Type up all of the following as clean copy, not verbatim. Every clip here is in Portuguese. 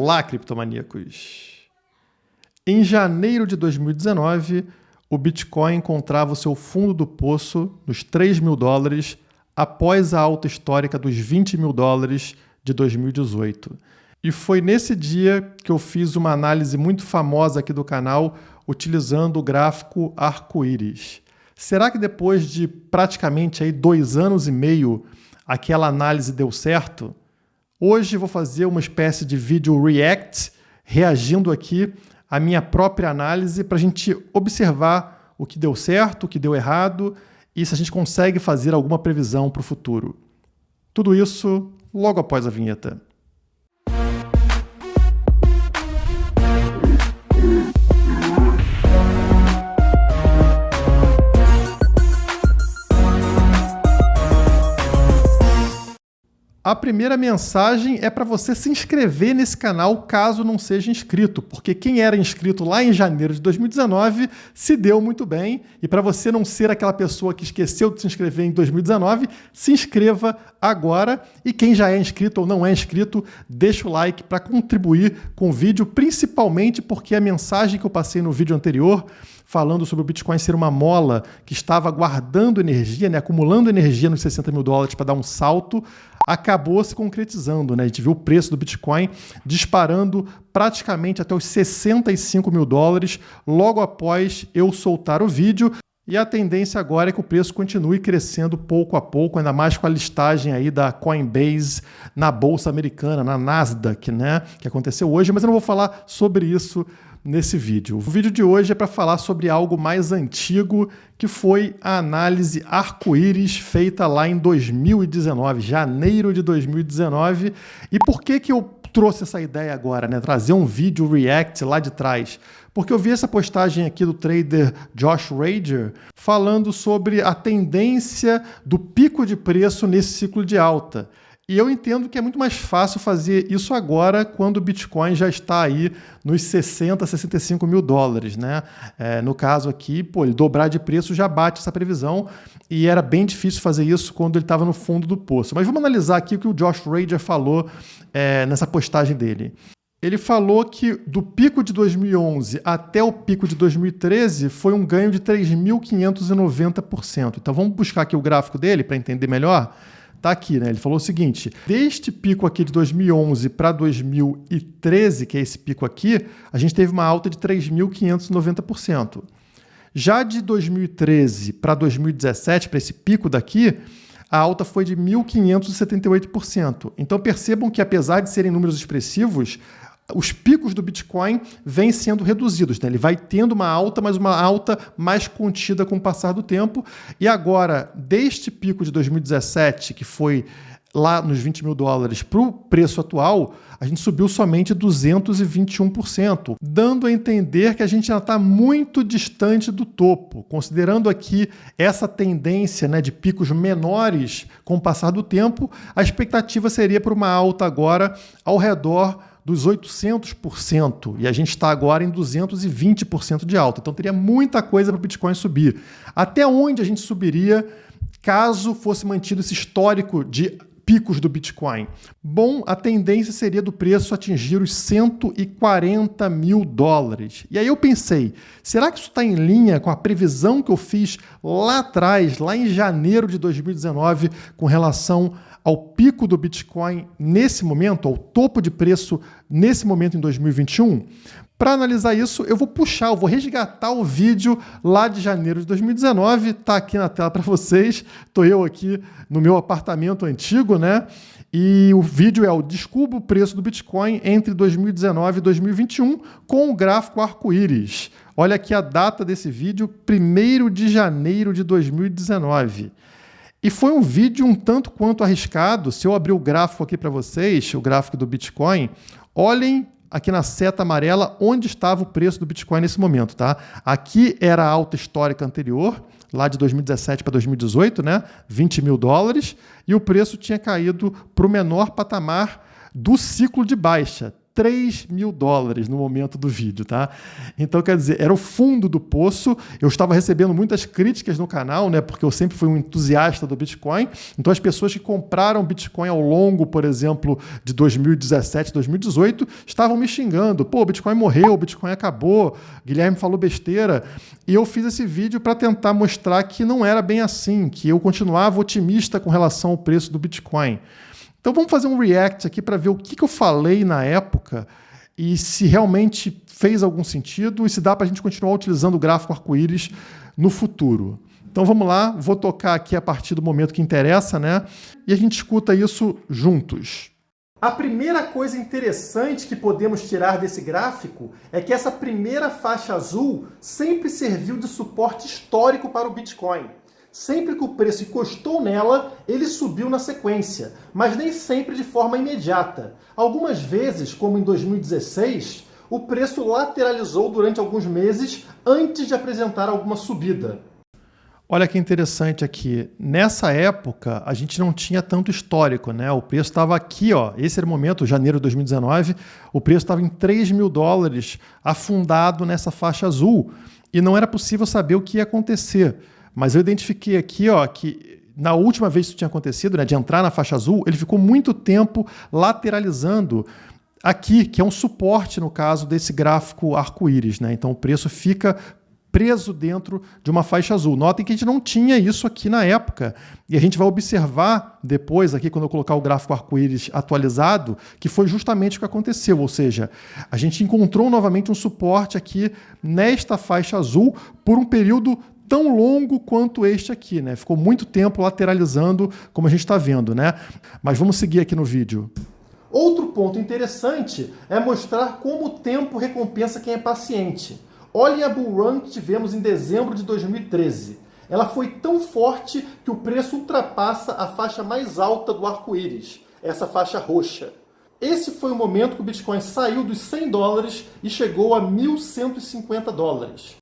Olá, criptomaníacos! Em janeiro de 2019, o Bitcoin encontrava o seu fundo do poço nos $3.000 após a alta histórica dos $20.000 de 2018. E foi nesse dia que eu fiz uma análise muito famosa aqui do canal utilizando o gráfico arco-íris. Será que depois de praticamente aí 2 anos e meio aquela análise deu certo? Hoje vou fazer uma espécie de vídeo react, reagindo aqui à minha própria análise para a gente observar o que deu certo, o que deu errado e se a gente consegue fazer alguma previsão para o futuro. Tudo isso logo após a vinheta. A primeira mensagem é para você se inscrever nesse canal caso não seja inscrito, porque quem era inscrito lá em janeiro de 2019 se deu muito bem. E para você não ser aquela pessoa que esqueceu de se inscrever em 2019, se inscreva agora. E quem já é inscrito ou não é inscrito, deixa o like para contribuir com o vídeo, principalmente porque a mensagem que eu passei no vídeo anterior, falando sobre o Bitcoin ser uma mola que estava guardando energia, acumulando energia nos $60.000 para dar um salto, acabou se concretizando. A gente viu o preço do Bitcoin disparando praticamente até os $65.000 logo após eu soltar o vídeo. E a tendência agora é que o preço continue crescendo pouco a pouco, ainda mais com a listagem aí da Coinbase na Bolsa Americana, na Nasdaq, que aconteceu hoje, mas eu não vou falar sobre isso nesse vídeo. O vídeo de hoje é para falar sobre algo mais antigo, que foi a análise arco-íris feita lá em 2019, janeiro de 2019. E por que eu trouxe essa ideia agora, trazer um vídeo react lá de trás? Porque eu vi essa postagem aqui do trader Josh Rager falando sobre a tendência do pico de preço nesse ciclo de alta. E eu entendo que é muito mais fácil fazer isso agora, quando o Bitcoin já está aí nos $65.000, no caso aqui, ele dobrar de preço já bate essa previsão, e era bem difícil fazer isso quando ele estava no fundo do poço. Mas vamos analisar aqui o que o Josh Rager falou nessa postagem dele. Ele falou que do pico de 2011 até o pico de 2013 foi um ganho de 3.590%. Então vamos buscar aqui o gráfico dele para entender melhor. Tá aqui, Ele falou o seguinte: deste pico aqui de 2011 para 2013, que é esse pico aqui, a gente teve uma alta de 3.590%. Já de 2013 para 2017, para esse pico daqui, a alta foi de 1.578%. Então percebam que, apesar de serem números expressivos, os picos do Bitcoin vêm sendo reduzidos. Ele vai tendo uma alta, mas uma alta mais contida com o passar do tempo. E agora, deste pico de 2017, que foi lá nos $20.000, para o preço atual, a gente subiu somente 221%, dando a entender que a gente já está muito distante do topo. Considerando aqui essa tendência de picos menores com o passar do tempo, a expectativa seria para uma alta agora ao redor dos 800%, e a gente está agora em 220% de alta. Então teria muita coisa para o Bitcoin subir. Até onde a gente subiria caso fosse mantido esse histórico de picos do Bitcoin? Bom, a tendência seria do preço atingir os $140.000. E aí eu pensei, será que isso está em linha com a previsão que eu fiz lá atrás, lá em janeiro de 2019, com relação ao pico do Bitcoin nesse momento, ao topo de preço nesse momento em 2021? Para analisar isso, eu vou resgatar o vídeo lá de janeiro de 2019, está aqui na tela para vocês. Estou eu aqui no meu apartamento antigo, E o vídeo é o Descubra o preço do Bitcoin entre 2019 e 2021 com o gráfico arco-íris. Olha aqui a data desse vídeo, 1º de janeiro de 2019. E foi um vídeo um tanto quanto arriscado. Se eu abrir o gráfico aqui para vocês, o gráfico do Bitcoin, olhem aqui na seta amarela onde estava o preço do Bitcoin nesse momento, Aqui era a alta histórica anterior, lá de 2017 para 2018, $20.000, e o preço tinha caído para o menor patamar do ciclo de baixa, 3 mil dólares no momento do vídeo, tá? Então, quer dizer, era o fundo do poço. Eu estava recebendo muitas críticas no canal, né? Porque eu sempre fui um entusiasta do Bitcoin. Então, as pessoas que compraram Bitcoin ao longo, por exemplo, de 2017, 2018, estavam me xingando. Pô, o Bitcoin morreu, o Bitcoin acabou, Guilherme falou besteira. E eu fiz esse vídeo para tentar mostrar que não era bem assim, que eu continuava otimista com relação ao preço do Bitcoin. Então vamos fazer um react aqui para ver o que eu falei na época e se realmente fez algum sentido e se dá para a gente continuar utilizando o gráfico arco-íris no futuro. Então vamos lá, vou tocar aqui a partir do momento que interessa, né? E a gente escuta isso juntos. A primeira coisa interessante que podemos tirar desse gráfico é que essa primeira faixa azul sempre serviu de suporte histórico para o Bitcoin. Sempre que o preço encostou nela, ele subiu na sequência, mas nem sempre de forma imediata. Algumas vezes, como em 2016, o preço lateralizou durante alguns meses antes de apresentar alguma subida. Olha que interessante aqui. Nessa época, a gente não tinha tanto histórico, né? O preço estava aqui, ó. Esse era o momento, janeiro de 2019, o preço estava em 3 mil dólares, afundado nessa faixa azul. E não era possível saber o que ia acontecer. Mas eu identifiquei aqui, ó, que na última vez que isso tinha acontecido, né, de entrar na faixa azul, ele ficou muito tempo lateralizando aqui, que é um suporte, no caso, desse gráfico arco-íris, né? Então o preço fica preso dentro de uma faixa azul. Notem que a gente não tinha isso aqui na época. E a gente vai observar depois, aqui quando eu colocar o gráfico arco-íris atualizado, que foi justamente o que aconteceu. Ou seja, a gente encontrou novamente um suporte aqui nesta faixa azul por um período tão longo quanto este aqui, né? Ficou muito tempo lateralizando, como a gente está vendo, né? Mas vamos seguir aqui no vídeo. Outro ponto interessante é mostrar como o tempo recompensa quem é paciente. Olhem a bull run que tivemos em dezembro de 2013. Ela foi tão forte que o preço ultrapassa a faixa mais alta do arco-íris, essa faixa roxa. Esse foi o momento que o Bitcoin saiu dos 100 dólares e chegou a 1.150 dólares.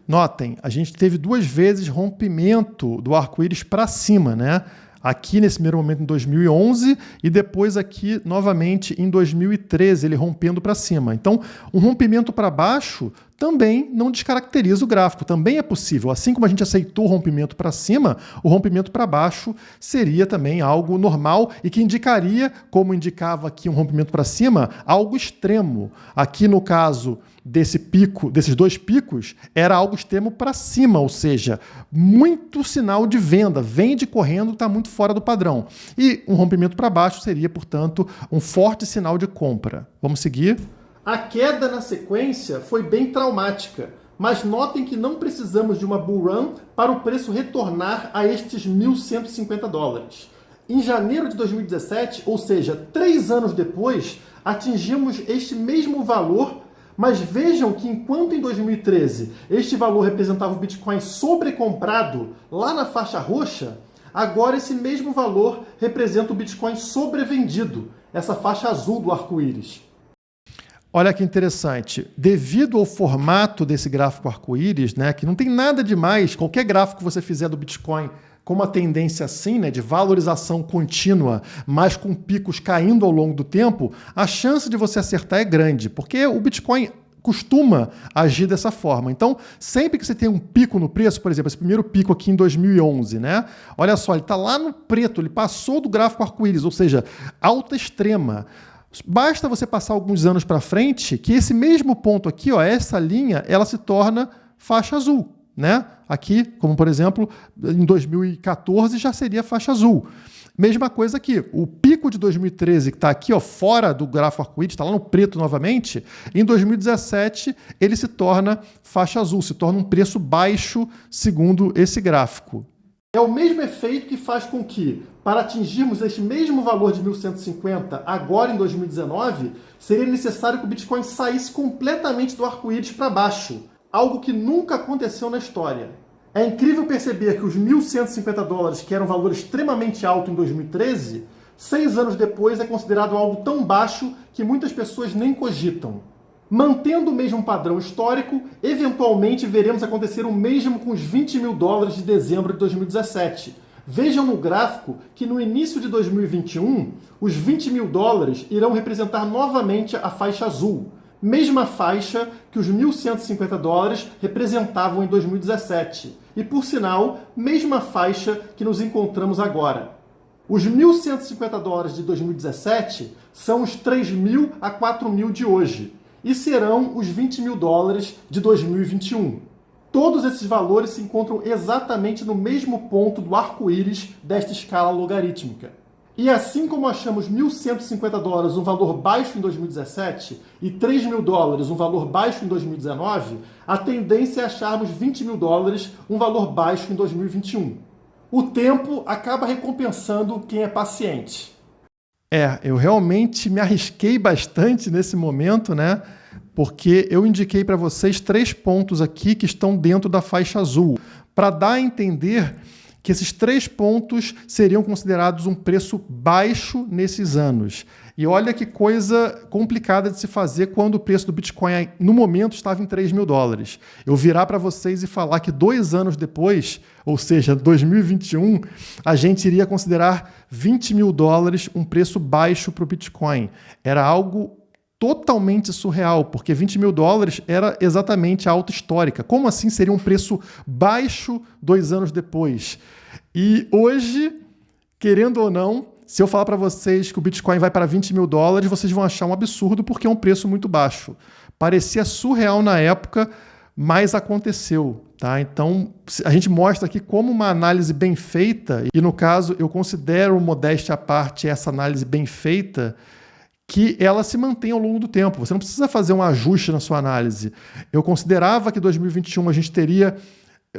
Notem, a gente teve duas vezes rompimento do arco-íris para cima, né? Aqui nesse primeiro momento em 2011 e depois aqui novamente em 2013, ele rompendo para cima. Então, um rompimento para baixo também não descaracteriza o gráfico, também é possível. Assim como a gente aceitou o rompimento para cima, o rompimento para baixo seria também algo normal e que indicaria, como indicava aqui um rompimento para cima, algo extremo. Aqui no caso desse pico, desses dois picos, era algo extremo para cima, ou seja, muito sinal de venda, vende correndo, está muito fora do padrão. E um rompimento para baixo seria, portanto, um forte sinal de compra. Vamos seguir? A queda na sequência foi bem traumática, mas notem que não precisamos de uma bull run para o preço retornar a estes 1.150 dólares. Em janeiro de 2017, ou seja, 3 anos depois, atingimos este mesmo valor. Mas vejam que enquanto em 2013 este valor representava o Bitcoin sobrecomprado lá na faixa roxa, agora esse mesmo valor representa o Bitcoin sobrevendido, essa faixa azul do arco-íris. Olha que interessante, devido ao formato desse gráfico arco-íris, né, que não tem nada demais, qualquer gráfico que você fizer do Bitcoin com uma tendência assim, né, de valorização contínua, mas com picos caindo ao longo do tempo, a chance de você acertar é grande, porque o Bitcoin costuma agir dessa forma. Então, sempre que você tem um pico no preço, por exemplo, esse primeiro pico aqui em 2011, né? Olha só, ele está lá no preto, ele passou do gráfico arco-íris, ou seja, alta extrema. Basta você passar alguns anos para frente que esse mesmo ponto aqui, ó, essa linha, ela se torna faixa azul, né? Aqui, como por exemplo, em 2014 já seria faixa azul. Mesma coisa aqui, o pico de 2013 que está aqui, ó, fora do gráfico arco-íris, está lá no preto novamente, em 2017 ele se torna faixa azul, se torna um preço baixo segundo esse gráfico. É o mesmo efeito que faz com que, para atingirmos este mesmo valor de 1.150 agora em 2019, seria necessário que o Bitcoin saísse completamente do arco-íris para baixo, algo que nunca aconteceu na história. É incrível perceber que os 1.150 dólares, que era um valor extremamente alto em 2013, 6 anos depois é considerado algo tão baixo que muitas pessoas nem cogitam. Mantendo o mesmo padrão histórico, eventualmente veremos acontecer o mesmo com os 20 mil dólares de dezembro de 2017. Vejam no gráfico que no início de 2021, os 20 mil dólares irão representar novamente a faixa azul, mesma faixa que os 1.150 dólares representavam em 2017. E, por sinal, mesma faixa que nos encontramos agora. Os 1.150 dólares de 2017 são os 3.000 a 4.000 de hoje e serão os 20 mil dólares de 2021. Todos esses valores se encontram exatamente no mesmo ponto do arco-íris desta escala logarítmica. E assim como achamos 1.150 dólares um valor baixo em 2017 e 3 mil dólares um valor baixo em 2019, a tendência é acharmos 20 mil dólares um valor baixo em 2021. O tempo acaba recompensando quem é paciente. Eu realmente me arrisquei bastante nesse momento, né? Porque eu indiquei para vocês 3 pontos aqui que estão dentro da faixa azul, para dar a entender que esses 3 pontos seriam considerados um preço baixo nesses anos. E olha que coisa complicada de se fazer quando o preço do Bitcoin, no momento, estava em 3 mil dólares. Eu virar para vocês e falar que 2 anos depois, ou seja, 2021, a gente iria considerar 20 mil dólares um preço baixo para o Bitcoin. Era algo totalmente surreal, porque 20 mil dólares era exatamente a alta histórica. Como assim seria um preço baixo 2 anos depois? E hoje, querendo ou não, se eu falar para vocês que o Bitcoin vai para 20 mil dólares, vocês vão achar um absurdo porque é um preço muito baixo. Parecia surreal na época, mas aconteceu. Tá? Então, a gente mostra aqui como uma análise bem feita, e no caso eu considero, modéstia à parte, essa análise bem feita, que ela se mantém ao longo do tempo. Você não precisa fazer um ajuste na sua análise. Eu considerava que em 2021 a gente teria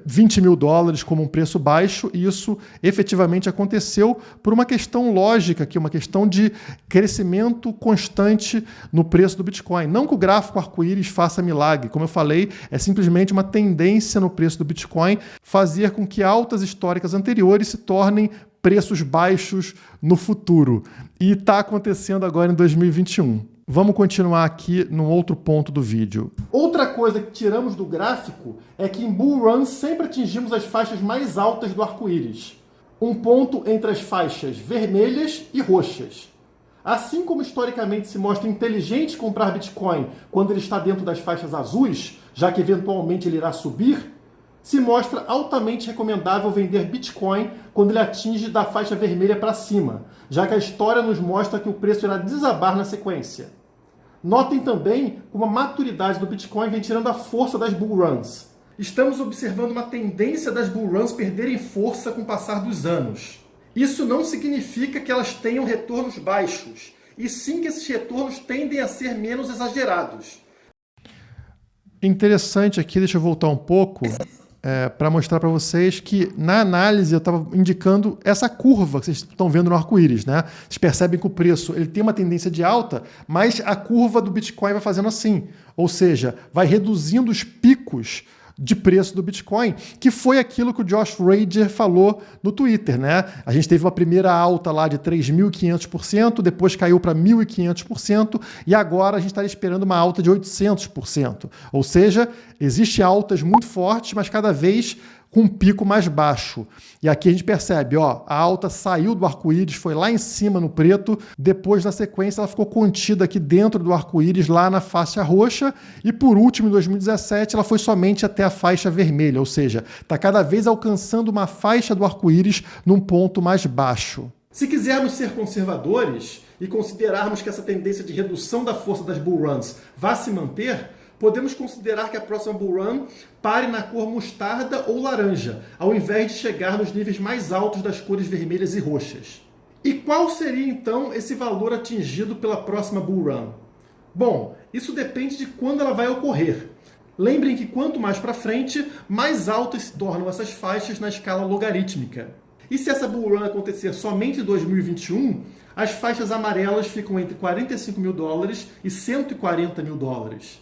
20 mil dólares como um preço baixo, e isso efetivamente aconteceu por uma questão lógica, que é uma questão de crescimento constante no preço do Bitcoin. Não que o gráfico arco-íris faça milagre, como eu falei, é simplesmente uma tendência no preço do Bitcoin fazer com que altas históricas anteriores se tornem preços baixos no futuro. E está acontecendo agora em 2021. Vamos continuar aqui num outro ponto do vídeo. Outra coisa que tiramos do gráfico é que em Bull Run sempre atingimos as faixas mais altas do arco-íris. Um ponto entre as faixas vermelhas e roxas. Assim como historicamente se mostra inteligente comprar Bitcoin quando ele está dentro das faixas azuis, já que eventualmente ele irá subir, se mostra altamente recomendável vender Bitcoin quando ele atinge da faixa vermelha para cima, já que a história nos mostra que o preço irá desabar na sequência. Notem também como a maturidade do Bitcoin vem tirando a força das bull runs. Estamos observando uma tendência das bull runs perderem força com o passar dos anos. Isso não significa que elas tenham retornos baixos, e sim que esses retornos tendem a ser menos exagerados. Interessante aqui, deixa eu voltar um pouco, para mostrar para vocês que na análise eu estava indicando essa curva que vocês estão vendo no arco-íris, né? Vocês percebem que o preço ele tem uma tendência de alta, mas a curva do Bitcoin vai fazendo assim, ou seja, vai reduzindo os picos de preço do Bitcoin, que foi aquilo que o Josh Rager falou no Twitter, né? A gente teve uma primeira alta lá de 3.500%, depois caiu para 1.500%, e agora a gente está esperando uma alta de 800%. Ou seja, existem altas muito fortes, mas cada vez com um pico mais baixo. E aqui a gente percebe, ó, a alta saiu do arco-íris, foi lá em cima no preto, depois na sequência ela ficou contida aqui dentro do arco-íris, lá na faixa roxa, e por último, em 2017, ela foi somente até a faixa vermelha, ou seja, está cada vez alcançando uma faixa do arco-íris num ponto mais baixo. Se quisermos ser conservadores e considerarmos que essa tendência de redução da força das bull runs vai se manter, podemos considerar que a próxima bull run pare na cor mostarda ou laranja, ao invés de chegar nos níveis mais altos das cores vermelhas e roxas. E qual seria então esse valor atingido pela próxima bull run? Bom, isso depende de quando ela vai ocorrer. Lembrem que quanto mais para frente, mais altas se tornam essas faixas na escala logarítmica. E se essa bull run acontecer somente em 2021, as faixas amarelas ficam entre 45 mil dólares e 140 mil dólares.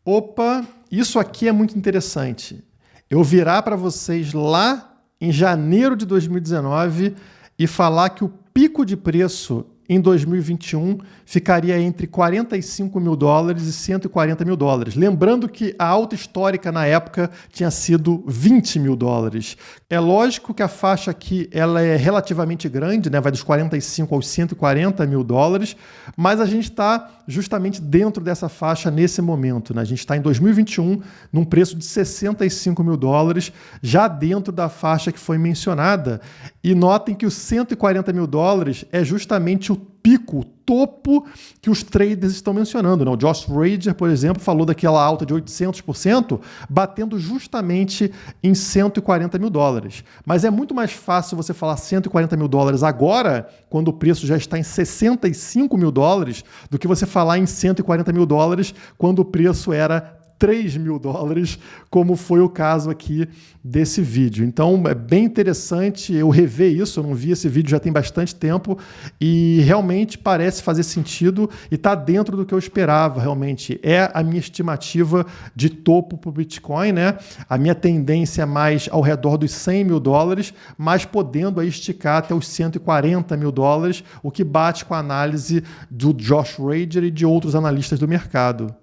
Opa, isso aqui é muito interessante. Eu virar para vocês lá em janeiro de 2019 e falar que o pico de preço em 2021 ficaria entre 45 mil dólares e 140 mil dólares. Lembrando que a alta histórica na época tinha sido 20 mil dólares. É lógico que a faixa aqui ela é relativamente grande, né? Vai dos 45 aos 140 mil dólares, mas a gente está justamente dentro dessa faixa nesse momento, né? A gente está em 2021 num preço de 65 mil dólares, já dentro da faixa que foi mencionada. E notem que os 140 mil dólares é justamente o pico, o topo que os traders estão mencionando, né? O Josh Rager, por exemplo, falou daquela alta de 800%, batendo justamente em 140 mil dólares. Mas é muito mais fácil você falar 140 mil dólares agora, quando o preço já está em 65 mil dólares, do que você falar em 140 mil dólares quando o preço era 3 mil dólares, como foi o caso aqui desse vídeo. Então é bem interessante eu rever isso, eu não vi esse vídeo já tem bastante tempo e realmente parece fazer sentido e está dentro do que eu esperava realmente. É a minha estimativa de topo para o Bitcoin, né? A minha tendência é mais ao redor dos 100 mil dólares, mas podendo aí esticar até os 140 mil dólares, o que bate com a análise do Josh Rager e de outros analistas do mercado.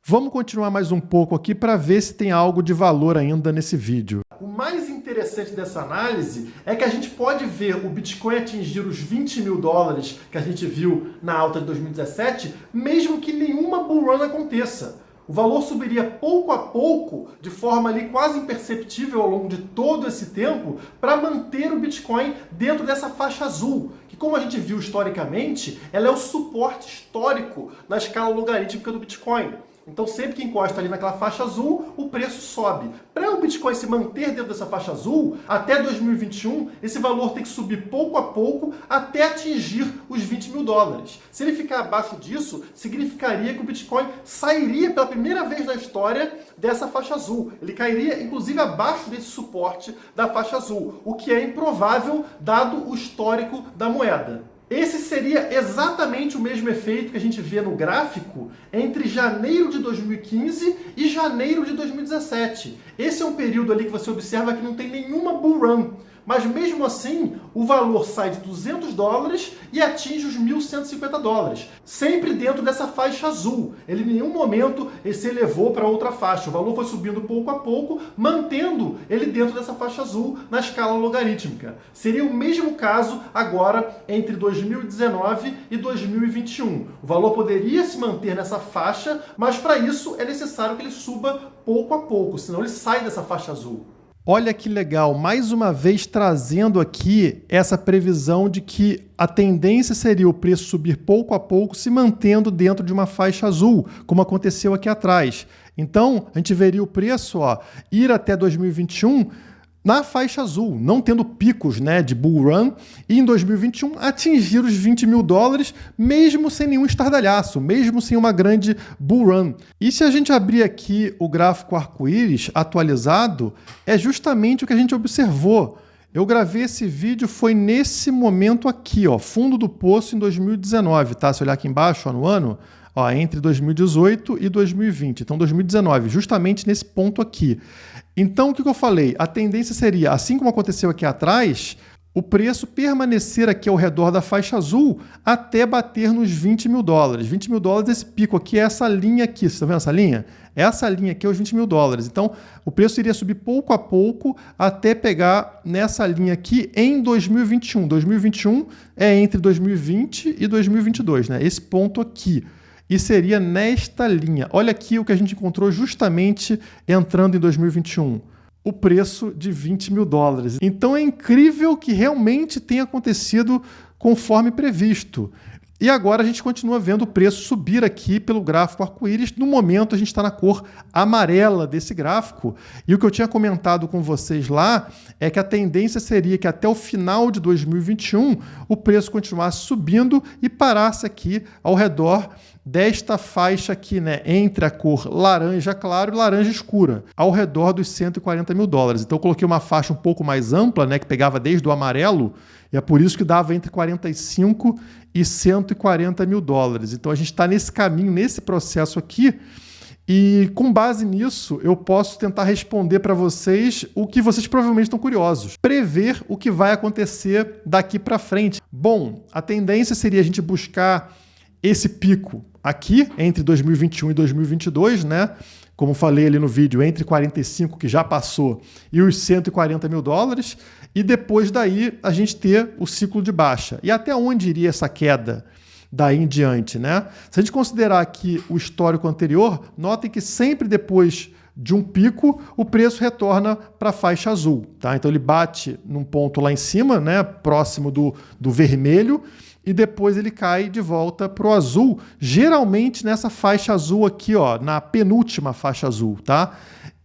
Vamos continuar mais um pouco aqui para ver se tem algo de valor ainda nesse vídeo. O mais interessante dessa análise é que a gente pode ver o Bitcoin atingir os 20 mil dólares que a gente viu na alta de 2017, mesmo que nenhuma bull run aconteça. O valor subiria pouco a pouco, de forma ali quase imperceptível ao longo de todo esse tempo, para manter o Bitcoin dentro dessa faixa azul, que como a gente viu historicamente, ela é o suporte histórico na escala logarítmica do Bitcoin. Então sempre que encosta ali naquela faixa azul, o preço sobe. Para o Bitcoin se manter dentro dessa faixa azul, até 2021, esse valor tem que subir pouco a pouco até atingir os 20 mil dólares. Se ele ficar abaixo disso, significaria que o Bitcoin sairia pela primeira vez na história dessa faixa azul. Ele cairia, inclusive, abaixo desse suporte da faixa azul, o que é improvável dado o histórico da moeda. Esse seria exatamente o mesmo efeito que a gente vê no gráfico entre janeiro de 2015 e janeiro de 2017. Esse é um período ali que você observa que não tem nenhuma bull run. Mas mesmo assim, o valor sai de 200 dólares e atinge os 1.150 dólares. Sempre dentro dessa faixa azul. Ele em nenhum momento se elevou para outra faixa. O valor foi subindo pouco a pouco, mantendo ele dentro dessa faixa azul na escala logarítmica. Seria o mesmo caso agora entre 2019 e 2021. O valor poderia se manter nessa faixa, mas para isso é necessário que ele suba pouco a pouco, senão ele sai dessa faixa azul. Olha que legal, mais uma vez trazendo aqui essa previsão de que a tendência seria o preço subir pouco a pouco, se mantendo dentro de uma faixa azul, como aconteceu aqui atrás. Então, a gente veria o preço ir até 2021 na faixa azul, não tendo picos, né, de bull run, e em 2021 atingir os 20 mil dólares, mesmo sem nenhum estardalhaço, mesmo sem uma grande bull run. E se a gente abrir aqui o gráfico arco-íris atualizado, é justamente o que a gente observou. Eu gravei esse vídeo, foi nesse momento aqui, fundo do poço em 2019, tá? Se olhar aqui embaixo, no ano, entre 2018 e 2020. Então, 2019, justamente nesse ponto aqui. Então, o que eu falei? A tendência seria, assim como aconteceu aqui atrás, o preço permanecer aqui ao redor da faixa azul até bater nos 20 mil dólares. 20 mil dólares, esse pico aqui é essa linha aqui. Você está vendo essa linha? Essa linha aqui é os 20 mil dólares. Então, o preço iria subir pouco a pouco até pegar nessa linha aqui em 2021. 2021 é entre 2020 e 2022, né? Esse ponto aqui. E seria nesta linha. Olha aqui o que a gente encontrou justamente entrando em 2021. O preço de 20 mil dólares. Então é incrível que realmente tenha acontecido conforme previsto. E agora a gente continua vendo o preço subir aqui pelo gráfico arco-íris. No momento a gente está na cor amarela desse gráfico. E o que eu tinha comentado com vocês lá é que a tendência seria que até o final de 2021 o preço continuasse subindo e parasse aqui ao redor desta faixa aqui, né, entre a cor laranja claro e laranja escura, ao redor dos 140 mil dólares. Então eu coloquei uma faixa um pouco mais ampla, né, que pegava desde o amarelo, e é por isso que dava entre 45 e 140 mil dólares. Então a gente está nesse caminho, nesse processo aqui, E com base nisso, eu posso tentar responder para vocês o que vocês provavelmente estão curiosos. Prever o que vai acontecer daqui para frente. Bom, a tendência seria a gente buscar esse pico aqui entre 2021 e 2022, né? Como falei ali no vídeo, entre 45, que já passou, e os 140 mil dólares. E depois daí a gente ter o ciclo de baixa. E até onde iria essa queda daí em diante, né? Se a gente considerar aqui o histórico anterior, notem que sempre depois de um pico, o preço retorna para a faixa azul, tá? Então ele bate num ponto lá em cima, né, próximo do vermelho, e depois ele cai de volta para o azul, geralmente nessa faixa azul aqui, ó, na penúltima faixa azul, tá?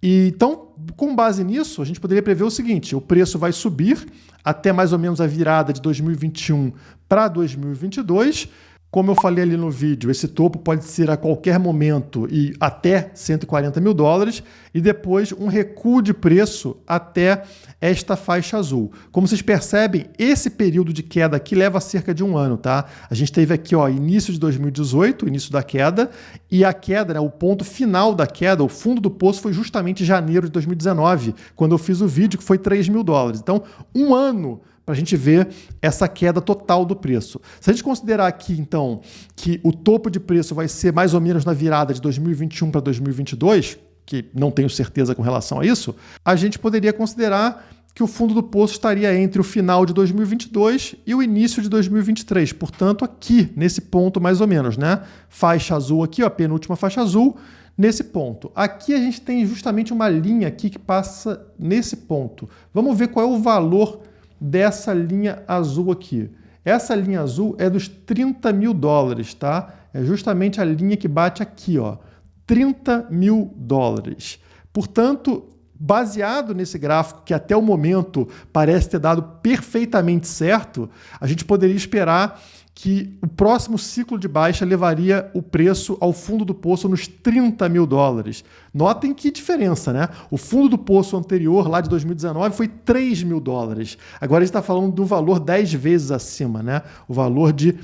E, então, com base nisso, a gente poderia prever o seguinte: o preço vai subir até mais ou menos a virada de 2021 para 2022. Como eu falei ali no vídeo, esse topo pode ser a qualquer momento e até 140 mil dólares, e depois um recuo de preço até esta faixa azul. Como vocês percebem, esse período de queda aqui leva cerca de um ano, tá? A gente teve aqui, ó, início de 2018, início da queda, e a queda, né, o ponto final da queda, o fundo do poço, foi justamente janeiro de 2019, quando eu fiz o vídeo, que foi 3 mil dólares. Então, um ano para a gente ver essa queda total do preço. Se a gente considerar aqui, então, que o topo de preço vai ser mais ou menos na virada de 2021 para 2022, que não tenho certeza com relação a isso, a gente poderia considerar que o fundo do poço estaria entre o final de 2022 e o início de 2023. Portanto, aqui, nesse ponto mais ou menos, né? Faixa azul aqui, ó, a penúltima faixa azul, nesse ponto. Aqui a gente tem justamente uma linha aqui que passa nesse ponto. Vamos ver qual é o valor dessa linha azul aqui. Essa linha azul é dos 30 mil dólares, tá? É justamente a linha que bate aqui, ó. 30 mil dólares. Portanto, baseado nesse gráfico, que até o momento parece ter dado perfeitamente certo, a gente poderia esperar que o próximo ciclo de baixa levaria o preço ao fundo do poço nos 30 mil dólares. Notem que diferença, né? O fundo do poço anterior, lá de 2019, foi 3 mil dólares. Agora a gente está falando do valor 10 vezes acima, né? O valor de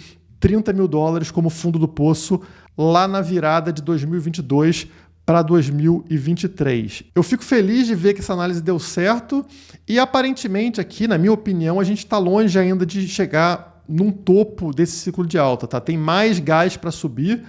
30 mil dólares como fundo do poço lá na virada de 2022 para 2023. Eu fico feliz de ver que essa análise deu certo e aparentemente aqui, na minha opinião, a gente está longe ainda de chegar num topo desse ciclo de alta, tá? Tem mais gás para subir,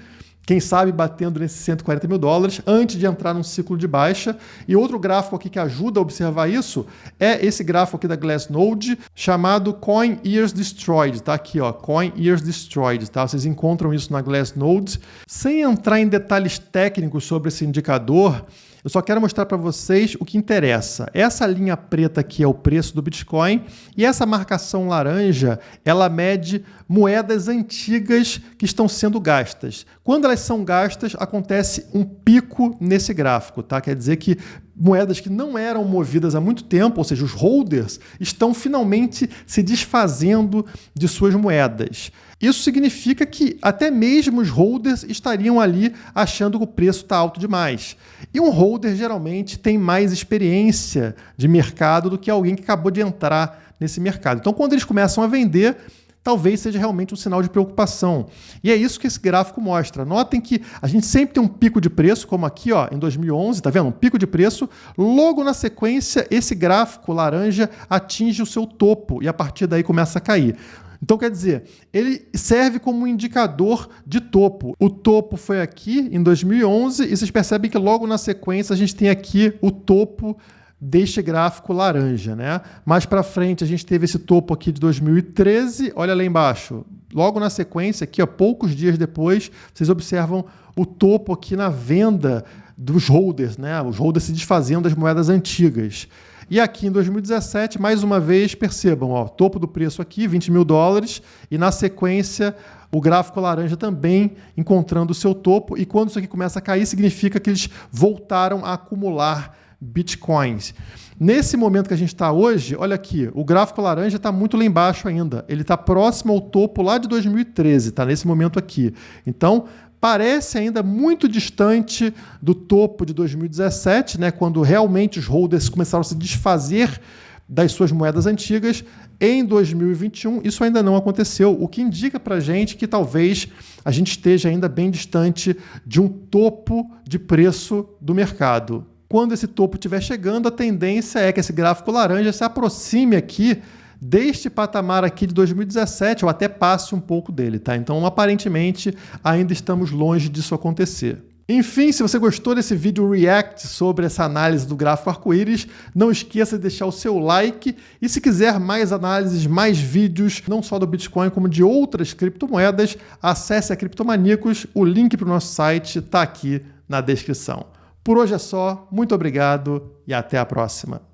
quem sabe batendo nesses 140 mil dólares antes de entrar num ciclo de baixa. E outro gráfico aqui que ajuda a observar isso é esse gráfico aqui da Glassnode chamado Coin Years Destroyed, tá? Aqui, ó, Coin Years Destroyed, tá? Vocês encontram isso na Glassnode. Sem entrar em detalhes técnicos sobre esse indicador, eu só quero mostrar para vocês o que interessa. Essa linha preta aqui é o preço do Bitcoin e essa marcação laranja, ela mede moedas antigas que estão sendo gastas. Quando elas são gastas, acontece um pico nesse gráfico, tá? Quer dizer que moedas que não eram movidas há muito tempo, ou seja, os holders, estão finalmente se desfazendo de suas moedas. Isso significa que até mesmo os holders estariam ali achando que o preço está alto demais. E um holder geralmente tem mais experiência de mercado do que alguém que acabou de entrar nesse mercado. Então, quando eles começam a vender, talvez seja realmente um sinal de preocupação. E é isso que esse gráfico mostra. Notem que a gente sempre tem um pico de preço, como aqui, ó, em 2011, tá vendo? Um pico de preço. Logo na sequência, esse gráfico laranja atinge o seu topo e a partir daí começa a cair. Então, quer dizer, ele serve como um indicador de topo. O topo foi aqui em 2011 e vocês percebem que logo na sequência a gente tem aqui o topo deste gráfico laranja, né? Mais para frente a gente teve esse topo aqui de 2013, olha lá embaixo. Logo na sequência, aqui, ó, poucos dias depois, vocês observam o topo aqui na venda dos holders, né? Os holders se desfazendo das moedas antigas. E aqui em 2017, mais uma vez, percebam, ó, topo do preço aqui, 20 mil dólares, e na sequência o gráfico laranja também encontrando o seu topo, e quando isso aqui começa a cair, significa que eles voltaram a acumular bitcoins. Nesse momento que a gente está hoje, olha aqui, o gráfico laranja está muito lá embaixo ainda, ele está próximo ao topo lá de 2013, tá nesse momento aqui. Então, parece ainda muito distante do topo de 2017, né, quando realmente os holders começaram a se desfazer das suas moedas antigas. Em 2021, isso ainda não aconteceu, o que indica para a gente que talvez a gente esteja ainda bem distante de um topo de preço do mercado. Quando esse topo estiver chegando, a tendência é que esse gráfico laranja se aproxime aqui deste patamar aqui de 2017, ou até passe um pouco dele, tá? Então, aparentemente, ainda estamos longe disso acontecer. Enfim, se você gostou desse vídeo react sobre essa análise do gráfico arco-íris, não esqueça de deixar o seu like e se quiser mais análises, mais vídeos, não só do Bitcoin, como de outras criptomoedas, acesse a Criptomaníacos, o link para o nosso site está aqui na descrição. Por hoje é só, muito obrigado e até a próxima.